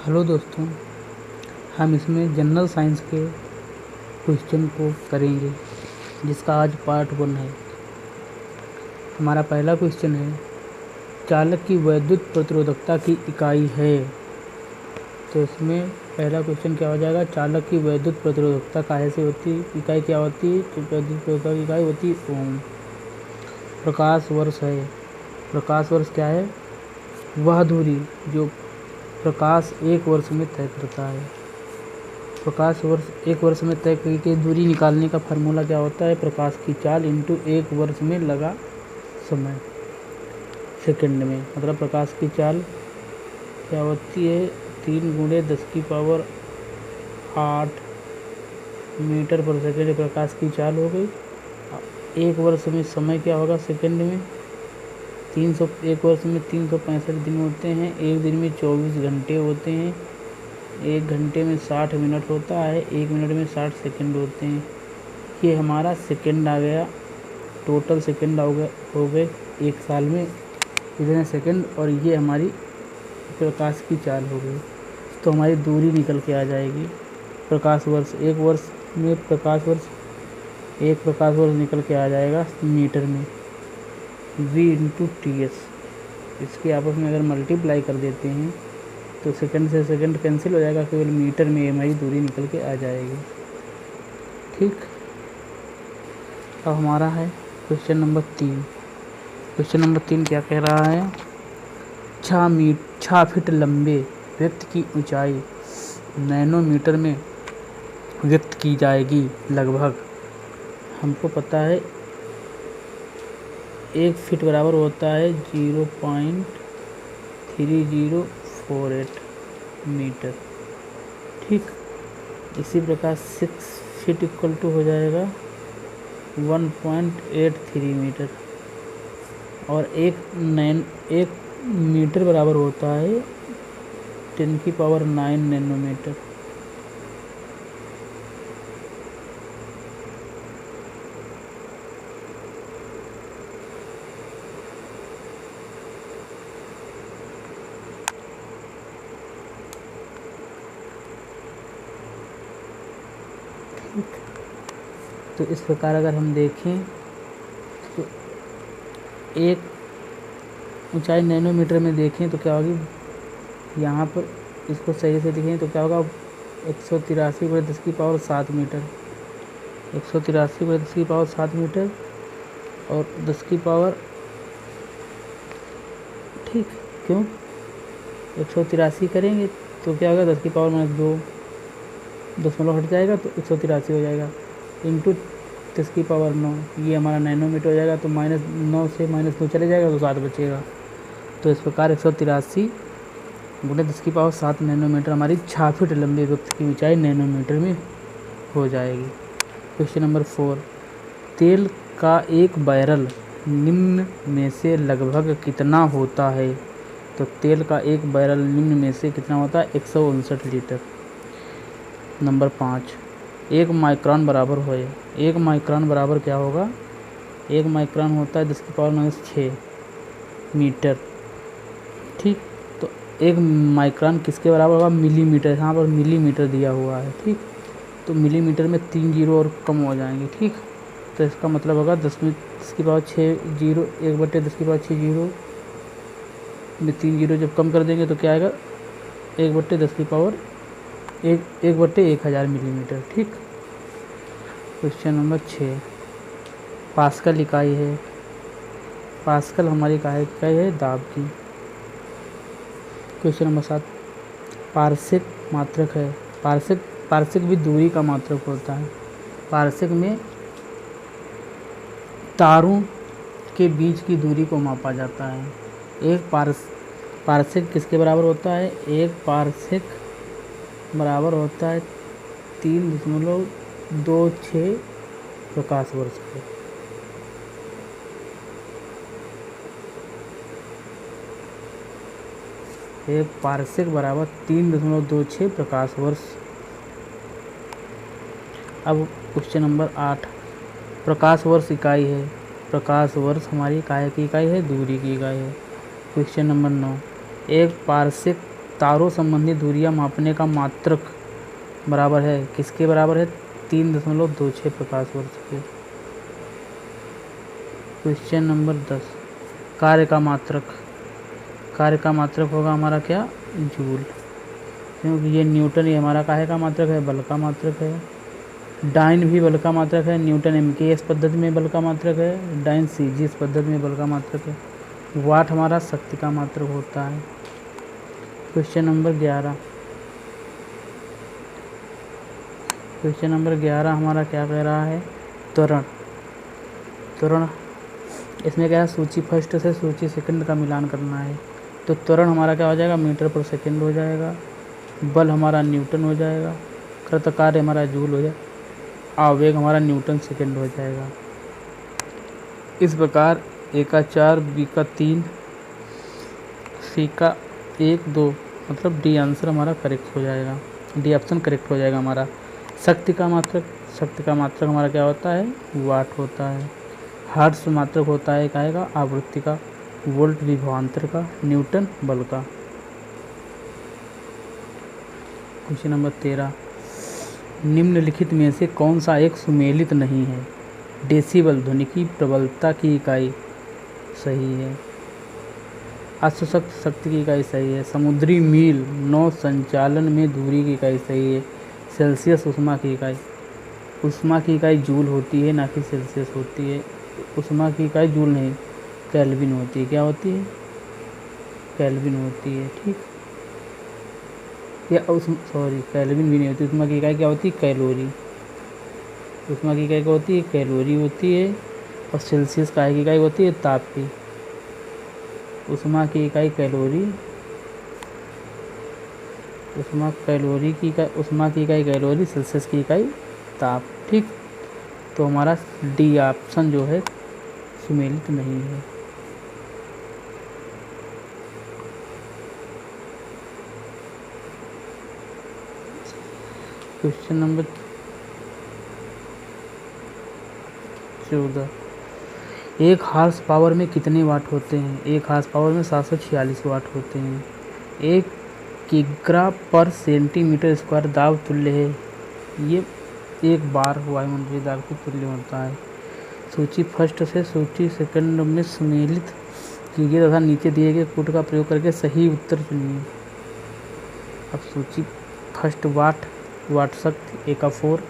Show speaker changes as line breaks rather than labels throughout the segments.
Hello दोस्तों, हम इसमें जनरल साइंस के क्वेश्चन को करेंगे जिसका आज पार्ट 1 है। हमारा पहला क्वेश्चन है, चालक की वैद्युत प्रतिरोधकता की इकाई है। तो इसमें पहला क्वेश्चन क्या हो जाएगा, चालक की वैद्युत प्रतिरोधकता काहे से होती है, इकाई क्या होती है। तो वैद्युत प्रतिरोधकता की इकाई होती है ओम। प्रकाश वर्ष है, प्रकाश वर्ष क्या है, वह दूरी जो प्रकाश एक वर्ष में तय करता है। प्रकाश वर्ष एक वर्ष में तय की दूरी निकालने का फार्मूला क्या होता है, प्रकाश की चाल इंटू एक वर्ष में लगा समय सेकंड में। मतलब प्रकाश की चाल क्या होती है, 3 × 10⁸ मीटर पर सेकेंड प्रकाश की चाल हो गई। एक वर्ष में समय क्या होगा सेकंड में, 300 एक वर्ष में 365 दिन होते हैं, एक दिन में 24 घंटे होते हैं, एक घंटे में 60 मिनट होता है, एक मिनट में 60 सेकंड होते हैं। ये हमारा सेकंड आ गया, टोटल सेकंड हो गए एक साल में इतने सेकंड, और ये हमारी प्रकाश की चाल हो गई। तो हमारी दूरी निकल के आ जाएगी प्रकाश वर्ष, एक वर्ष में प्रकाश वर्ष, एक प्रकाश वर्ष निकल के आ जाएगा मीटर में, v/ts। इसके आपस में अगर मल्टीप्लाई कर देते हैं तो सेकंड से सेकंड कैंसिल हो जाएगा, केवल मीटर में हमारी दूरी निकल के आ जाएगी। ठीक, अब हमारा है क्वेश्चन नंबर 3। क्वेश्चन नंबर 3 क्या कह रहा है, 6 फीट लंबे व्यक्ति की ऊंचाई नैनोमीटर में व्यक्त की जाएगी। लगभग हमको पता है 1 फीट बराबर होता है 0.3048 मीटर। ठीक, इसी प्रकार 6 फीट इक्वल टू हो जाएगा 1.83 मीटर, और एक मीटर बराबर होता है 10⁹ नैनोमीटर। तो इस प्रकार अगर हम देखें तो एक ऊंचाई नैनोमीटर में देखें तो क्या होगी, यहाँ पर इसको सही से देखें तो क्या होगा, 183/10⁷ मीटर, 183/10⁷ मीटर और 10 की पावर, ठीक, क्यों 183 करेंगे तो क्या होगा, 10 की पावर -2 दशमलव हट जाएगा तो 183 हो जाएगा, इंटू 10 की पावर 9, ये हमारा नैनोमीटर हो जाएगा। तो -9 से -2 चले जाएगा तो 7 बचेगा। तो इस प्रकार 183 × 10 की पावर 7 नैनोमीटर हमारी 6 फीट लंबे व्यक्ति की ऊंचाई नैनोमीटर में हो जाएगी। क्वेश्चन नंबर 4, तेल का एक बैरल निम्न में से लगभग कितना होता है। तो तेल का एक बैरल निम्न में से कितना होता है, 159 लीटर। नंबर 5, 1 माइक्रोन बराबर हो, 1 माइक्रोन बराबर क्या होगा, 1 माइक्रोन होता है 10 की पावर -6 मीटर। ठीक, तो 1 माइक्रोन किसके बराबर होगा, मिलीमीटर, यहाँ पर मिलीमीटर दिया हुआ है। ठीक, तो मिलीमीटर में 3 जीरो और कम हो जाएंगे। ठीक, तो इसका मतलब होगा 10 की पावर 6 जीरो, 1/10 की पावर 6 जीरो में 3 जीरो जब कम कर देंगे तो क्या आएगा, 1/10 की पावर 1/1000 मिलीमीटर। ठीक, क्वेश्चन नंबर 6, पास्कल इकाई है, पास्कल हमारी इकाई है दाब की। क्वेश्चन नंबर 7, पारसिक मात्रक है, पारसिक भी दूरी का मात्रक होता है। पारसिक में तारों के बीच की दूरी को मापा जाता है। एक पारसिक किसके बराबर होता है, एक पारसिक बराबर होता है 3.26 प्रकाश वर्ष के। एक पारसिक बराबर 3.26 प्रकाश वर्ष। अब क्वेश्चन नंबर 8, प्रकाश वर्ष इकाई है, प्रकाश वर्ष हमारी काय की इकाई है, दूरी की इकाई है। क्वेश्चन नंबर 9, एक पारसिक तारों संबंधी दूरियां मापने का मात्रक बराबर है, किसके बराबर है? 3.26 प्रकाश वर्ष के। क्वेश्चन नंबर 10, कार्य का मात्रक। कार्य का मात्रक होगा हमारा क्या? जूल, क्योंकि ये न्यूटन, ये हमारा काहे का मात्रक है? बल का मात्रक है। डाइन भी बल का मात्रक है। न्यूटन MKS पद्धति में बल का मात्रक है, डाइन CGS पद्धति में बल का मात्रक है। वाट हमारा शक्ति का मात्रक होता है। क्वेश्चन नंबर 11, क्वेश्चन नंबर 11 हमारा क्या कह रहा है? त्वरण। त्वरण इसमें क्या है? सूची फर्स्ट से सूची सेकंड का मिलान करना है। तो त्वरण हमारा क्या हो जाएगा? मीटर पर सेकंड हो जाएगा। बल हमारा न्यूटन हो जाएगा। कृतकार्य हमारा जूल हो जाएगा। आवेग हमारा न्यूटन सेकंड हो जाएगा। इस प्रकार A का 4, B का 3, C का 1, 2, मतलब D आंसर हमारा करेक्ट हो जाएगा। D ऑप्शन करेक्ट हो जाएगा हमारा। शक्ति का मात्रक, शक्ति का मात्रक हमारा क्या होता है? वाट होता है। हर्ट्ज मात्रक होता है काहे का? आवृत्ति का। वोल्ट विभवांतर का। न्यूटन बल का। क्वेश्चन नंबर 13, निम्नलिखित में से कौन सा एक सुमेलित नहीं है? डेसिबल ध्वनि की प्रबलता की इकाई सही है। अश्वशक्ति शक्ति की इकाई सही है। समुद्री मील नौ संचालन में दूरी की इकाई सही है। सेल्सियस ऊष्मा की इकाई, ऊष्मा की इकाई जूल होती है, ना कि सेल्सियस होती है। ऊष्मा की इकाई जूल नहीं, केल्विन होती है। क्या होती है? केल्विन होती है। ठीक, या सॉरी, केल्विन भी नहीं होती। ऊष्मा की इकाई क्या होती है? कैलोरी। ऊष्मा की इकाई क्या होती है? कैलोरी होती है। और सेल्सियस का की इकाई होती है? ताप की। ऊष्मा की इकाई कैलोरी, ऊष्मा की इकाई कैलोरी, सेल्सियस की इकाई ताप। ठीक, तो हमारा D ऑप्शन जो है सुमेलित नहीं है। क्वेश्चन नंबर 14, एक हार्स पावर में कितने वाट होते हैं? एक हार्स पावर में 746 वाट होते हैं। एक किग्रा पर सेंटीमीटर स्क्वायर दाब तुल्य है। ये एक बार वायुमंडलीय दाब के तुल्य होता है। सूची फर्स्ट से सूची सेकंड में सुमेलित कीजिए तथा नीचे दिए गए कोड का प्रयोग करके सही उत्तर चुनिए। अब सूची फर्स्ट वाट, वाट शक्ति। A का 4,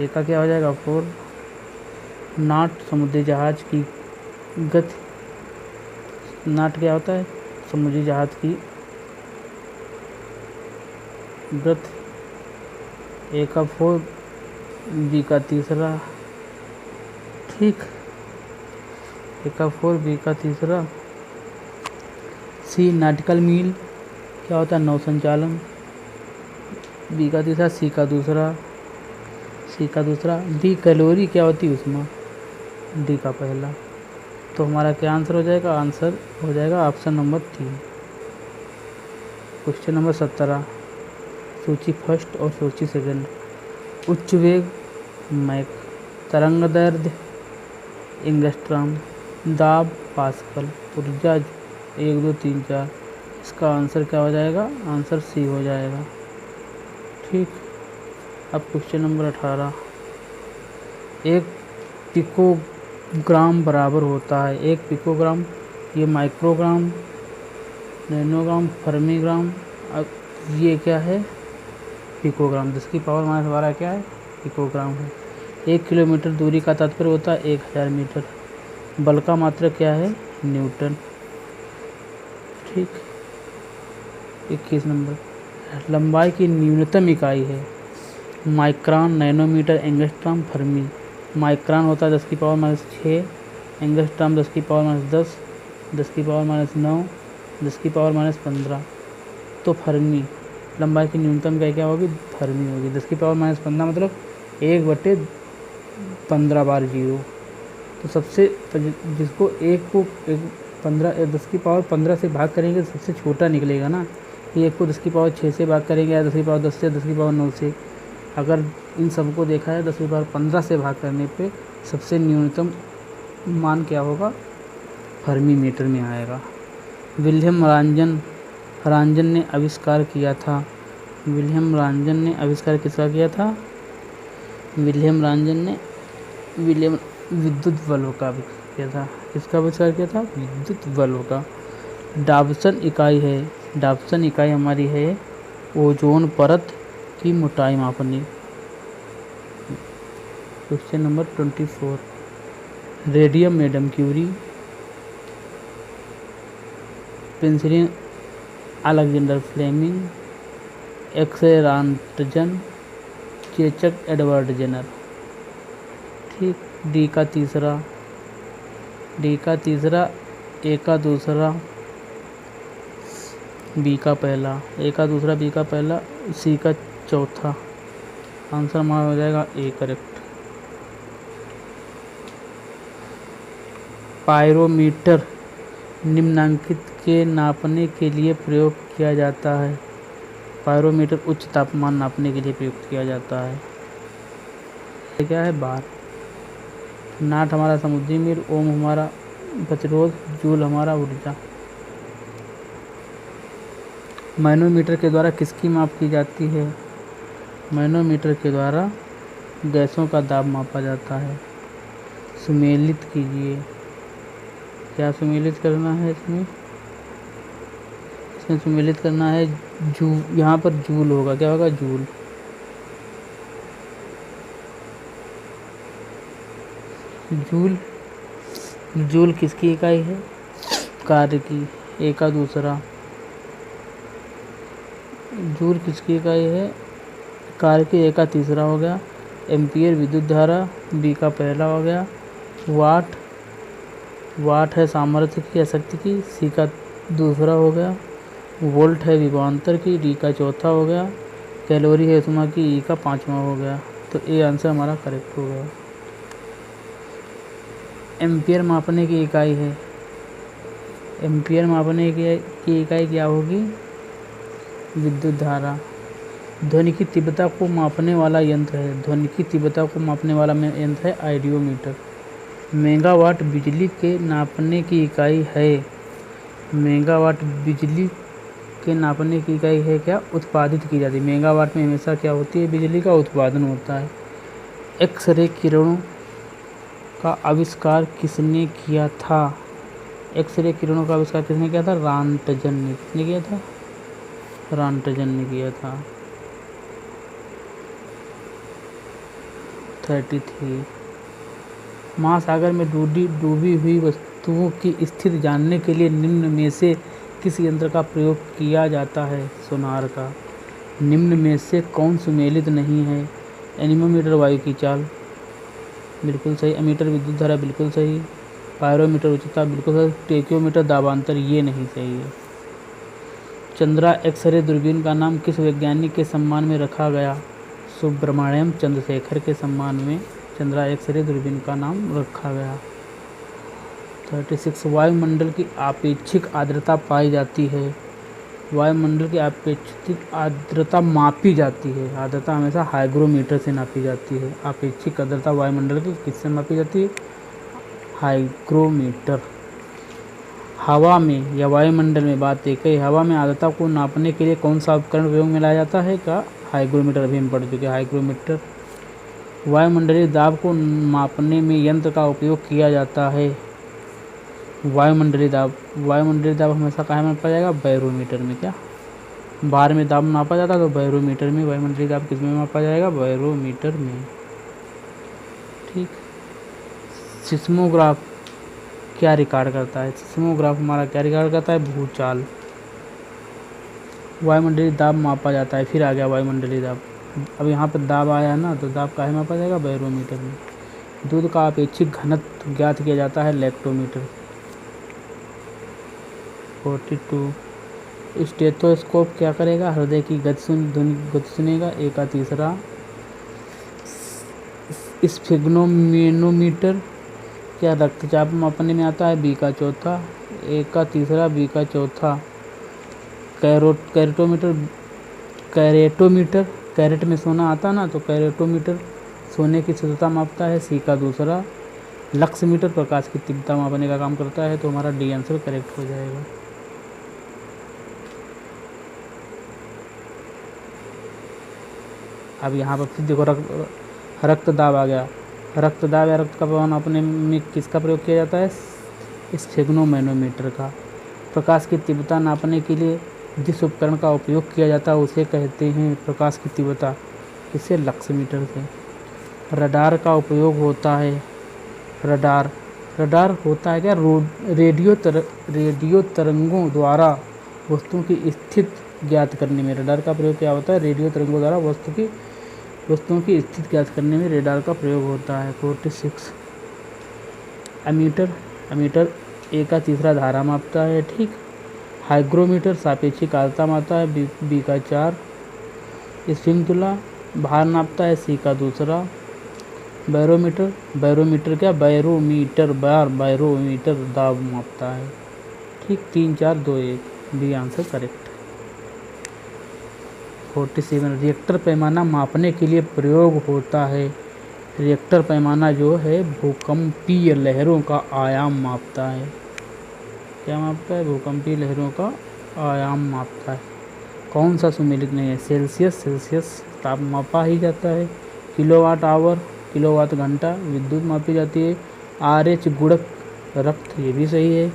A का क्या हो जाएगा? 4 नाट समुद्री जहाज की गति। नाट क्या होता है? समुद्री जहाज की गति। A का 4, B का तीसरा। ठीक, A का 4, B का तीसरा। C नाटिकल मील क्या होता है? नौ संचालन। B का तीसरा। C का दूसरा। D कैलोरी क्या होती है? ऊष्मा। D का पहला। तो हमारा क्या आंसर हो जाएगा? आंसर हो जाएगा ऑप्शन नंबर 3। क्वेश्चन नंबर 17, सूची फर्स्ट और सूची सेकंड। उच्च वेग मैक, तरंग दैर्ध्य एंगस्ट्रॉम, दाब पास्कल, ऊर्जा 1, 2, 3, 4। इसका आंसर क्या हो जाएगा? आंसर C हो जाएगा। ठीक, अब क्वेश्चन नंबर 18, एक पिकोग्राम बराबर होता है। एक पिकोग्राम, ये माइक्रोग्राम, नैनोग्राम, फर्मीग्राम। अब ये क्या है? पिकोग्राम, जिसकी पावर -12 क्या है? पिकोग्राम है। 1 किलोमीटर दूरी का तात्पर्य होता है 1000 मीटर। बल का मात्रक क्या है? न्यूटन। ठीक, 21 नंबर, लंबाई की न्यूनतम इकाई है। Micron, nanometre, angstrom, fermi. Micron होता है 10 की पावर -6, एंगस्ट्रॉम 10 की पावर -10, 10 की पावर -9, 10 की पावर -15। तो फर्मी, लंबाई की न्यूनतम इकाई क्या होगी? फर्मी होगी। 10 की पावर -15 मतलब 1/15 बार 0। तो सबसे जिसको 10 की पावर 15 से भाग करेंगे तो सबसे छोटा निकलेगा ना। ये 1 को 10 की पावर 6 से भाग करेंगे, या 10 की पावर 10 से, 10 की पावर 9 से। अगर इन सबको देखा है 10 की पावर 15 से भाग करने पे सबसे न्यूनतम मान क्या होगा? फर्मी मीटर में आएगा। विल्हेम रांजन ने आविष्कार किया था? विलियम रांजन ने आविष्कार किसका किया था? विलियम रांजन ने विद्युत बल्ब का आविष्कार किया था। किसका आविष्कार किया था? विद्युत बल्ब का। डाबसन इकाई है, डाबसन इकाई हमारी है ओजोन परत की मोटाई मापने। Question number 24। Radium madam Curie, penicillin Alexander Fleming, x-ray Roentgen, चेचक एडवर्ड जेनर। ठीक। डी का तीसरा, ए का दूसरा, बी का पहला, ए का दूसरा, बी का पहला, सी का चौथा। आंसर हमारा हो जाएगा ए करेक्ट। पायरोमीटर निम्नांकित के नापने के लिए प्रयोग किया जाता है। पायरोमीटर उच्च तापमान नापने के लिए प्रयुक्त किया जाता है। ये क्या है? बार। नाट हमारा समुद्री मील, ओम हमारा प्रतिरोध, जूल हमारा ऊर्जा। मैनोमीटर के द्वारा किसकी माप की जाती है? मैनोमीटर के द्वारा गैसों का दाब मापा जाता है। सुमेलित कीजिए। क्या सुमेलित करना है इसमें? इसमें सुमेलित करना है यहाँ पर जूल होगा। क्या होगा? जूल। जूल, जूल किसकी इकाई है? कार्य की। ए का दूसरा, जूल किसकी इकाई है? कार्य की। ए का तीसरा हो गया। एम्पियर विद्युत धारा, बी का पहला हो गया। वाट, वाट है सामर्थ्य की या शक्ति की, सी का दूसरा हो गया। वोल्ट है विभवांतर की, डी का चौथा हो गया। कैलोरी है ऊष्मा की, ई का पांचवा हो गया। तो ए आंसर हमारा करेक्ट हो गया। एम्पियर मापने की इकाई है। एम्पियर मापने की इकाई क्या होगी? विद्युत धारा। ध्वनि की तीव्रता को मापने वाला यंत्र है। ध्वनि की तीव्रता को मापने वाला यंत्र है आइडियोमीटर। मेगावाट बिजली के नापने की इकाई है। मेगावाट बिजली के नापने की इकाई है क्या? उत्पादित की जाती है। मेगावाट में हमेशा क्या होती है? बिजली का उत्पादन होता है। एक्स-रे किरणों का आविष्कार किसने किया था? एक्स-रे किरणों का आविष्कार किसने किया था? रॉन्टजन ने। किसने किया था? रॉन्टजन ने किया था। 33। महासागर में डूबी हुई वस्तुओं की स्थिति जानने के लिए निम्न में से किस यंत्र का प्रयोग किया जाता है? सोनार का। निम्न में से कौन सुमेलित नहीं है? एनीमोमीटर वायु की चाल, बिल्कुल सही। एमीटर विद्युत धारा, बिल्कुल सही। पायरोमीटर उच्चता, बिल्कुल सही। टेक्योमीटर दाबांतर, ये नहीं सही है। चंद्रा एक्स-रे दूरबीन का नाम किस वैज्ञानिक के सम्मान में रखा गया? सुब्रमण्यम चंद्रशेखर के सम्मान में चंद्रा एक्स-रे दूरबीन का नाम रखा गया। 36। वायुमंडल की आपेक्षिक आर्द्रता पाई जाती है। वायुमंडल की आपेक्षिक आर्द्रता मापी जाती है। आर्द्रता हमेशा हाइग्रोमीटर से नापी जाती है। आपेक्षिक आर्द्रता वायुमंडल की किससे मापी जाती है? हाइग्रोमीटर। हवा में या वायुमंडल में बात एक है। हवा में आर्द्रता को नापने के लिए कौन सा उपकरण उपयोग में लाया जाता है? क्या? हाइग्रोमीटर। अभी हम पढ़ चुके हैं हाइग्रोमीटर। वायुमंडलीय दाब को मापने में यंत्र का उपयोग किया जाता है। वायुमंडलीय दाब, वायुमंडलीय दाब हमेशा कहाँ मापा जाएगा? बैरोमीटर में। क्या? बार में दाब मापा जाता है तो बैरोमीटर में। वायुमंडलीय दाब किस में मापा जाएगा? बैरोमीटर में। ठीक। सिस्मोग्राफ क्या रिकॉर्ड करता है? सिस्मोग्राफ हमारा क्या रिकॉर्ड करता है? भूचाल। वायुमंडलीय दाब मापा जाता है। फिर आ गया वायुमंडलीय दाब। अब यहाँ पर दाब आया ना, तो दाब काहे मापा जाएगा? बैरोमीटर में। दूध का अपेक्षित घनत्व ज्ञात किया जाता है लैक्टोमीटर। 42। स्टेथोस्कोप क्या करेगा? हृदय की गति सुनेगा। ए का तीसरा। स्फिग्नोमेनोमीटर क्या रक्तचाप मापने में आता है? बी का चौथा। ए का तीसरा, बी का चौथा। कैरेटोमीटर, कैरेटोमीटर, कैरेट में सोना आता ना, तो कैरेटोमीटर सोने की शुद्धता मापता है। सी का दूसरा। लक्समीटर प्रकाश की तीव्रता मापने का काम करता है। तो हमारा डी आंसर करेक्ट हो जाएगा। अब यहाँ पर फिर देखो रक्त दाब आ गया। रक्त दाब या रक्त का पैमाना नापने में किसका प्रयोग किया जाता है? स्फेग्नोमैनोमीटर का। प्रकाश की तीव्रता नापने के लिए जिस उपकरण का उपयोग किया जाता है उसे कहते हैं प्रकाश की तीव्रता, इसे लक्समीटर से। रडार का उपयोग होता है। रडार होता है क्या? रेडियो तरंगों द्वारा वस्तुओं की स्थिति ज्ञात करने में रडार का प्रयोग क्या होता है? रेडियो तरंगों द्वारा वस्तुओं की स्थिति ज्ञात करने में रडार का प्रयोग होता है। 46 एमीटर ए का तीसरा धारा मापता है, ठीक। हाइग्रोमीटर सापेक्षिक आर्द्रता मापता है, बी का 4। स्फिंक्तुला भार नापता है, सी का दूसरा। बैरोमीटर क्या? बैरोमीटर दाब मापता है, ठीक। 3 4 2 1 बी आंसर करेक्ट। 47 रिएक्टर पैमाना मापने के लिए प्रयोग होता है। रिएक्टर पैमाना जो है भूकंपीय लहरों का आयाम मापता है। क्या मापता है? भूकंपीय लहरों का आयाम मापता है। कौन सा सुमेलित नहीं है? सेल्सियस ताप मापा ही जाता है। किलोवाट आवर, किलोवाट घंटा विद्युत मापी जाती है। RH गुणक रक्त, ये भी सही है।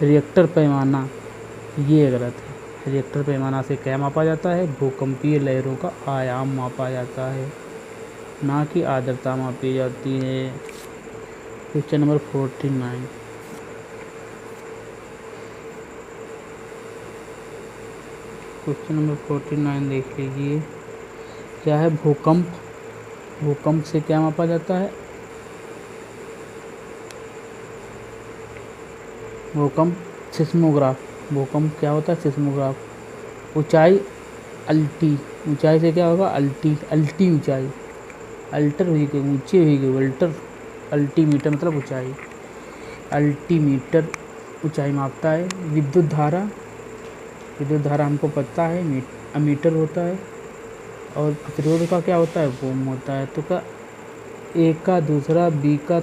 रिएक्टर पैमाना ये गलत है। रिएक्टर पैमाना से क्या मापा जाता है? भूकंपीय लहरों का आयाम मापा जाता है, ना कि आर्द्रता मापी जाती है। Question number 49। क्वेश्चन नंबर 49 देख लीजिए। क्या है? भूकंप से क्या मापा जाता है? भूकंप सिस्मोग्राफ। भूकंप क्या होता है? सिस्मोग्राफ। ऊंचाई अल्टी, ऊंचाई से क्या होगा? अल्टी ऊंचाई। अल्टर हुई गई, ऊंची हुई गई, अल्टर। अल्टीमीटर मतलब ऊंचाई। अल्टीमीटर ऊंचाई मापता है। विद्युत धारा हमको पता है अमीटर होता है। और प्रतिरोध का क्या होता है? ओम होता है। तो क्या ए का दूसरा, बी का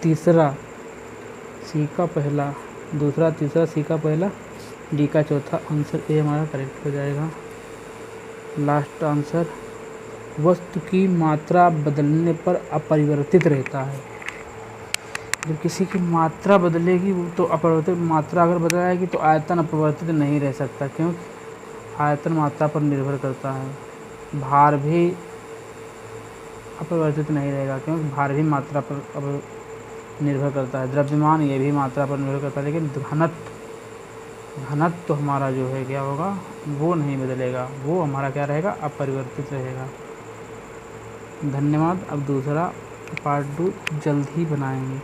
तीसरा, सी का पहला, दूसरा तीसरा, सी का पहला, डी का चौथा। आंसर ए हमारा करेक्ट हो जाएगा। लास्ट आंसर, वस्तु की मात्रा बदलने पर अपरिवर्तित रहता है। जब किसी की मात्रा बदलेगी तो अपरिवर्तित, मात्रा अगर बदलाएगी तो आयतन अपरिवर्तित नहीं रह सकता, क्योंकि आयतन मात्रा पर निर्भर करता है। भार भी अपरिवर्तित नहीं रहेगा, क्योंकि भार भी मात्रा पर निर्भर करता है। द्रव्यमान ये भी मात्रा पर निर्भर करता है, लेकिन घनत्व तो हमारा जो है क्या होगा? वो नहीं बदलेगा, वो हमारा क्या रहेगा? अपरिवर्तित रहेगा। धन्यवाद। अब दूसरा पार्ट 2 जल्द ही बनाएंगे।